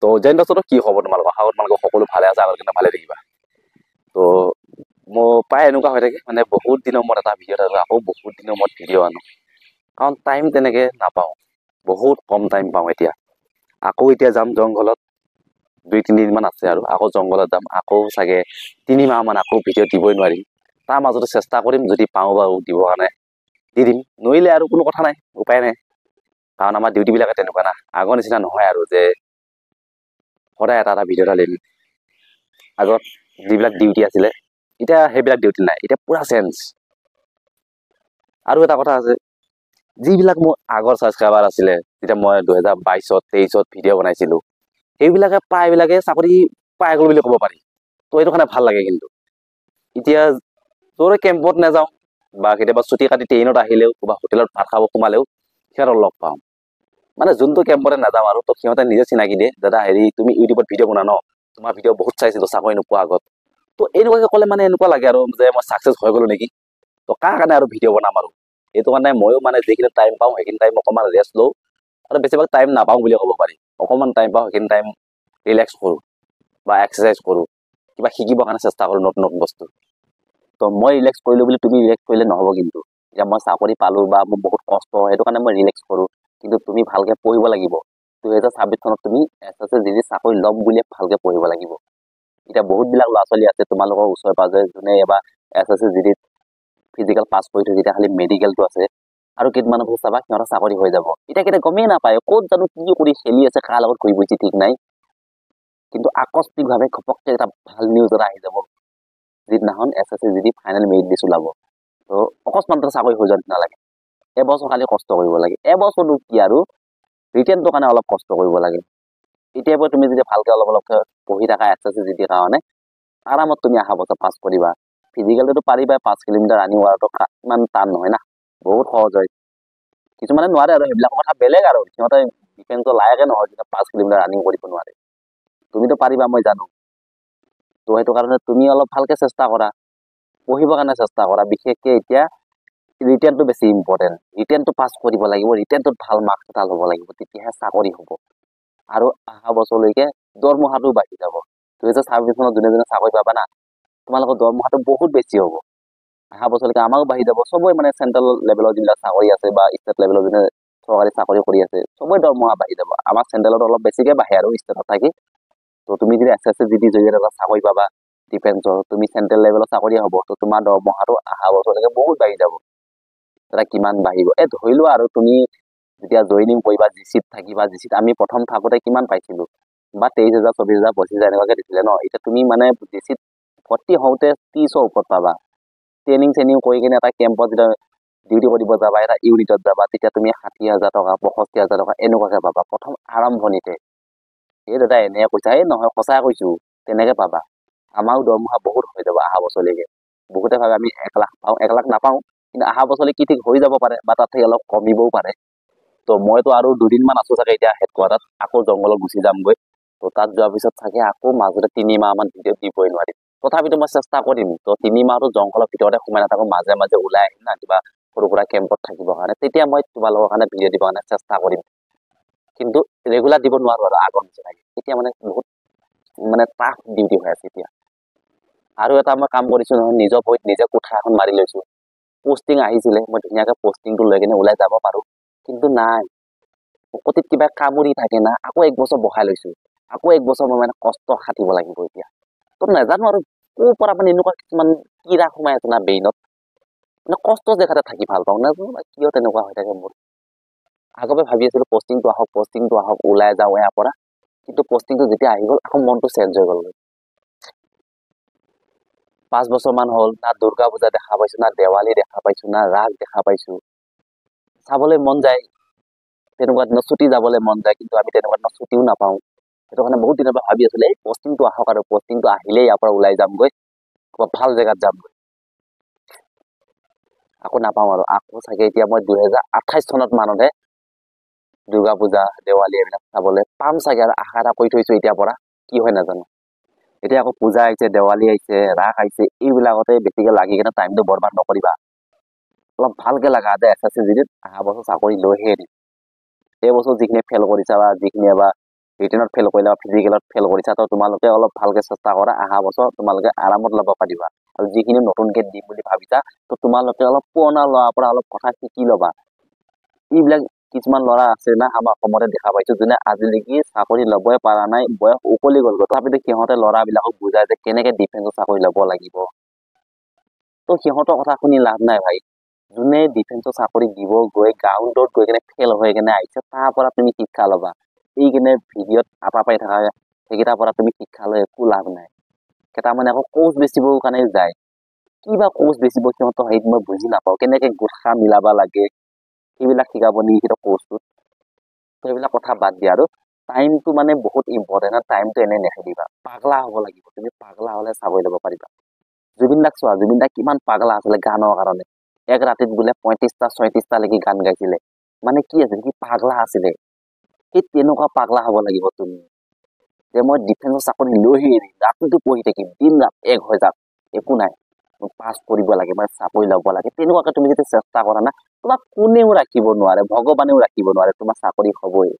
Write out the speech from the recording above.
তো জেন দস্তটো কি খবৰ তোমালোকৰ আশা কৰোঁ তোমালোকৰ সকলো ভালে আছে আগৰ কিন্তু ভালে থাকিবা তো মোৰ প্ৰায় এনেকুৱা হৈ থাকে মানে বহুত দিনৰ মূৰত এটা ভিডিঅ' থাকোঁ আকৌ বহুত দিনৰ মূৰত ভিডিঅ' আনো কাৰণ টাইম তেনেকৈ নাপাওঁ বহুত কম টাইম পাওঁ এতিয়া আকৌ এতিয়া যাম জংঘলত 2-3 দিনমান আছে আৰু আকৌ জংঘলত যাম আকৌ চাগে 3 মাহমান আকৌ ভিডিঅ' দিবই নোৱাৰিম তাৰ মাজতে চেষ্টা কৰিম যদি পাওঁ বাৰু দিবৰ কাৰণে দি দিম নোৱাৰিলে আৰু কোনো কথা নাই উপায় নাই কাৰণ আমাৰ ডিউটিবিলাকে তেনেকুৱা না আগৰ নিচিনা নহয় আৰু যে সদায় এটা এটা ভিডিঅ' ঢালিম আগত যিবিলাক ডিউটি আছিলে এতিয়া সেইবিলাক ডিউটি নাই এতিয়া পুৰা চেঞ্জ আৰু এটা কথা আছে যিবিলাক মোৰ আগৰ ছাবস্ক্ৰাইবাৰ আছিলে যেতিয়া মই 2022-23 ভিডিঅ' বনাইছিলোঁ সেইবিলাকে প্ৰায়বিলাকে চাকৰি পাই গ'ল বুলি ক'ব পাৰি তো এইটো কাৰণে ভাল লাগে কিন্তু এতিয়া য'ৰে কেম্পত নাযাওঁ বা কেতিয়াবা ছুটি কাটি ট্ৰেইনত আহিলেও বা হোটেলত ভাত খাব সোমালেও সিহঁতক লগ পাওঁ মানে যোনটো কেম্পতে নাযাওঁ আৰু তো সিহঁতে নিজে চিনাকি দিয়ে দাদা হেৰি তুমি ইউটিউবত ভিডিঅ' বনা ন তোমাৰ ভিডিঅ' বহুত চাইছিলোঁ চাকৰি নোপোৱা আগত তো এনেকুৱাকৈ ক'লে মানে এনেকুৱা লাগে আৰু যে মই ছাকচেছ হৈ গ'লো নেকি তো কাৰ কাৰণে আৰু ভিডিঅ' বনাম আৰু এইটো কাৰণে ময়ো মানে যিখিনি টাইম পাওঁ সেইখিনি টাইম অকণমান ৰেষ্ট লওঁ আৰু বেছিভাগ টাইম নাপাওঁ বুলিয়ে ক'ব পাৰি অকণমান টাইম পাওঁ সেইখিনি টাইম ৰিলেক্স কৰোঁ বা এক্সাৰচাইজ কৰোঁ কিবা শিকিবৰ কাৰণে চেষ্টা কৰোঁ নতুন নতুন বস্তু তো মই ৰিলেক্স কৰিলোঁ বুলি তুমি ৰিলেক্স কৰিলে নহ'ব কিন্তু এতিয়া মই চাকৰি পালোঁ বা মোৰ বহুত কষ্ট সেইটো কাৰণে মই ৰিলেক্স কৰোঁ কিন্তু তুমি ভালকৈ পঢ়িব লাগিব 2026 চনত তুমি SSC চাকৰি ল'ম বুলিয়ে ভালকৈ পঢ়িব লাগিব এতিয়া বহুতবিলাক ল'ৰা ছোৱালী আছে তোমালোকৰ ওচৰে পাজৰে যোনে এবাৰ SSC ফিজিকেল পাছ কৰি থৈ যেতিয়া খালি মেডিকেলটো আছে আৰু কেইটামান বস্তু চাবা সিহঁতৰ চাকৰি হৈ যাব এতিয়া কেতিয়া গমেই নাপায় ক'ত জানো কি কৰি খেলি আছে কাৰ লগত ঘূৰি ফুৰিছে ঠিক নাই কিন্তু আকস্মিকভাৱে ঘপককৈ এটা ভাল নিউজ এটা আহি যাব যিদিনাখন SSC ফাইনেল মেৰিট লিষ্ট ওলাব তো অকস্মাত চাকৰি হৈ যোৱা নালাগে এবছৰ খালি কষ্ট কৰিব লাগে এবছৰটো কি আৰু ৰিটেনটোৰ কাৰণে অলপ কষ্ট কৰিব লাগে এতিয়াৰ পৰা তুমি যদি ভালকৈ অলপ অলপকৈ পঢ়ি থাকা SSC কাৰণে আৰামত তুমি অহা বছৰ পাছ কৰিবা ফিজিকেলটো পাৰিবা 5 কিলোমিটাৰ ৰানিং হোৱাটো ইমান টান নহয় না বহুত সহজ হয় কিছুমানে নোৱাৰে আৰু সেইবিলাক কথা বেলেগ আৰু সিহঁতে ডিফেন্সৰ লায়কে নহয় যেতিয়া 5 কিলোমিটাৰ ৰানিং কৰিব নোৱাৰে তুমিতো পাৰিবা মই জানো তো সেইটো কাৰণে তুমি অলপ ভালকৈ চেষ্টা কৰা পঢ়িবৰ কাৰণে চেষ্টা কৰা বিশেষকৈ এতিয়া ৰিটেনটো বেছি ইম্পৰ্টেণ্ট ৰিটেনটো পাছ কৰিব লাগিব ৰিটেনটোত ভাল মাৰ্কছ এটা ল'ব লাগিব তেতিয়াহে চাকৰি হ'ব আৰু অহা বছৰলৈকে দৰমহাটো বাঢ়ি যাব 2026 চনত যোনে যোনে চাকৰি পাবা না তোমালোকৰ দৰমহাটো বহুত বেছি হ'ব অহা বছৰলৈকে আমাৰো বাঢ়ি যাব চবৰে মানে চেণ্ট্ৰেল লেভেলৰ যিবিলাক চাকৰি আছে বা ষ্টেট লেভেলৰ যোনে চৰকাৰী চাকৰি কৰি আছে চবৰে দৰমহা বাঢ়ি যাব আমাৰ চেণ্ট্ৰেলত অলপ বেছিকৈ বাঢ়ে আৰু ষ্টেটত থাকি তো তুমি যদি SSC জৰিয়তে এটা চাকৰি পাবা ডিফেন্সৰ তুমি চেণ্ট্ৰেল লেভেলৰ চাকৰি হ'ব তো তোমাৰ দৰমহাটো অহা বছৰলৈকে বহুত বাঢ়ি যাব এটা কিমান বাঢ়িব ধৰি লোৱা আৰু তুমি যেতিয়া জইনিং কৰিবা GCত থাকিবা GCত আমি প্ৰথম থাকোঁতে কিমান পাইছিলোঁ বা 23,000 24,000 25,000 এনেকুৱাকৈ দিছিলে ন এতিয়া তুমি মানে GCত ভৰ্তি হওঁতে 30ৰ ওপৰত পাবা ট্ৰেইনিং কৰি কিনে এটা কেম্পত যেতিয়া ডিউটি কৰিব যাবা এটা ইউনিটত যাবা তেতিয়া তুমি 60,000 টকা 65,000 টকা এনেকুৱাকৈ পাবা প্ৰথম আৰম্ভণিতে এই দাদা এনেকৈ কৈছা নহয় সঁচাই কৈছোঁ তেনেকৈ পাবা আমাৰো দৰমহা বহুত হৈ যাব অহা বছৰলৈকে বহুতে ভাবে আমি 1 লাখ পাওঁ 1 লাখ নাপাওঁ কিন্তু অহা বছৰলৈ কি ঠিক হৈ যাব পাৰে বা তাত থাকি অলপ কমিবও পাৰে তো মইতো আৰু 2 দিনমান আছোঁ চাগে এতিয়া হেডকোৱাৰ্টাৰত আকৌ জংঘলত গুচি যামগৈ তো তাত যোৱাৰ পিছত চাগে আকৌ মাজতে 3 মাহমান ভিডিঅ' দিবই নোৱাৰিম তথাপিতো মই চেষ্টা কৰিম তো 3 মাহটো জংঘলৰ ভিতৰতে সোমাই নাথাকোঁ মাজে মাজে ওলাই আহিম না কিবা সৰু সুৰা কেম্পত থাকিবৰ কাৰণে তেতিয়া মই তোমালোকৰ কাৰণে ভিডিঅ' দিবৰ কাৰণে চেষ্টা কৰিম কিন্তু ৰেগুলাৰ দিব নোৱাৰোঁ আৰু আগৰ নিচিনাকৈ এতিয়া মানে বহুত মানে টাফ ডিউটি হৈ আছে এতিয়া আৰু এটা মই কাম কৰিছোঁ নহয় নিজৰ ভৰিত নিজে কোঠা এখন মাৰি লৈছোঁ পোষ্টিং আহিছিলে মই ধুনীয়াকৈ পোষ্টিংটো লৈ কিনে ওলাই যাব পাৰোঁ কিন্তু নাই প্ৰতিত কিবা কামুৰি থাকে না আকৌ 1 বছৰ বহাই লৈছোঁ আকৌ 1 বছৰ মই মানে কষ্ট খাটিব লাগিব এতিয়া তো নাজানো আৰু ক'ৰ পৰা মানে এনেকুৱা কিছুমান কিৰা সোমাই আছে না ব্ৰেইনত মানে কষ্ট জেগাতে থাকি ভাল পাওঁ নাজানো কিয় তেনেকুৱা হৈ থাকে মোৰ আগতে ভাবি আছিলোঁ পোষ্টিংটো আহক ওলাই যাওঁ ইয়াৰ পৰা কিন্তু পোষ্টিংটো যেতিয়া আহি গ'ল আকৌ মনটো চেঞ্জ হৈ গ'ল 5 বছৰমান হ'ল না দুৰ্গা পূজা দেখা পাইছোঁ না দেৱালী দেখা পাইছোঁ না ৰাস দেখা পাইছোঁ চাবলৈ মন যায় তেনেকুৱা দিনত ছুটি যাবলৈ মন যায় কিন্তু আমি তেনেকুৱা দিনত ছুটিও নাপাওঁ সেইটো কাৰণে বহুত দিনৰ পৰা ভাবি আছিলোঁ এই পোষ্টিংটো আহক আৰু পোষ্টিংটো আহিলেই ইয়াৰ পৰা ওলাই যামগৈ ক'ৰবাত ভাল জেগাত যামগৈ আকৌ নাপাওঁ আৰু আকৌ চাগে এতিয়া মই 2028 চনত মানতহে দুৰ্গা পূজা দেৱালী এইবিলাক চাবলৈ পাম চাগে আৰু আশা এটা কৰি থৈছোঁ এতিয়াৰ পৰা কি হয় নাজানো এতিয়া আকৌ পূজা আহিছে দেৱালী আহিছে ৰাস আহিছে এইবিলাকতে বেছিকৈ লাগি কিনে টাইমটো বৰবাদ নকৰিবা অলপ ভালকৈ লাগা যে SSC অহা বছৰ চাকৰি লৈহে এৰিম এই বছৰ যিখিনি ফেইল কৰিছা বা যিখিনি এবাৰ ৰিটেনত ফেল কৰিলা ফিজিকেলত ফেল কৰিছা তো তোমালোকে অলপ ভালকে চেষ্টা কৰা অহা বছৰ তোমালোকে আৰামত ল'ব পাৰিবা আৰু যিখিনি নতুনকে দিম বুলি ভাবিছা তো তোমালোকে অলপ পুৰণা ল'ৰাৰ পৰা অলপ কথা শিকি ল'বা এইবিলাক কিছুমান ল'ৰা আছে না আমাৰ অসমতে দেখা পাইছো যোনে আজিলৈকে চাকৰি ল'বই পৰা নাই বয়স উকলি গ'ল তথাপিতো সিহঁতে ল'ৰাবিলাকক বুজায় যে কেনেকে ডিফেন্সৰ চাকৰি ল'ব লাগিব তো সিহঁতৰ কথা শুনি লাভ নাই ভাই যোনে ডিফেন্সৰ চাকৰি দিব গৈ গ্ৰাউণ্ডত গৈ কেনে ফেল হৈ কেনে আহিছে তাৰ পৰা তুমি শিক্ষা ল'বা এই কেনে ভিডিঅ'ত আপা পাই থকা সেইকেইটাৰ পৰা তুমি শিক্ষা লৈ একো লাভ নাই কেইটামানে আকৌ কোচ বেচিবৰ কাৰণে যায় কিবা কোচ বেচিব সিহঁতৰ হেৰিত মই বুজি নাপাওঁ কেনেকে গোটখা মিলাব লাগে সেইবিলাক শিকাব নি সিহঁতৰ কোচটোত তো সেইবিলাক কথা বাদ দিয়া আৰু টাইমটো মানে বহুত ইম্পৰ্টেণ্ট আৰু টাইমটো এনে নেখেদিবা পাগলা হ'ব লাগিব তুমি পাগলা হ'লে চাকৰি ল'ব পাৰিবা জুবিন দাক চোৱা জুবিন দা কিমান পাগলা আছিলে গানৰ কাৰণে এক ৰাতিত বোলে 35টা 36টা লৈকে গান গাইছিলে মানে কি আছিল সি পাগলা আছিলে সেই তেনেকুৱা পাগলা হ'ব লাগিব তুমি যে মই ডিফেন্সৰ চাকৰি লৈহে এৰিম ৰাতিটো পঢ়ি থাকিম দিন ৰাত এক হৈ যাক একো নাই পাছ কৰিব লাগে মই চাকৰি ল'ব লাগে তেনেকুৱাকে তুমি যদি চেষ্টা কৰা না তোমাক কোনেও ৰাখিব নোৱাৰে ভগৱানেও ৰাখিব নোৱাৰে তোমাৰ চাকৰি হ'বই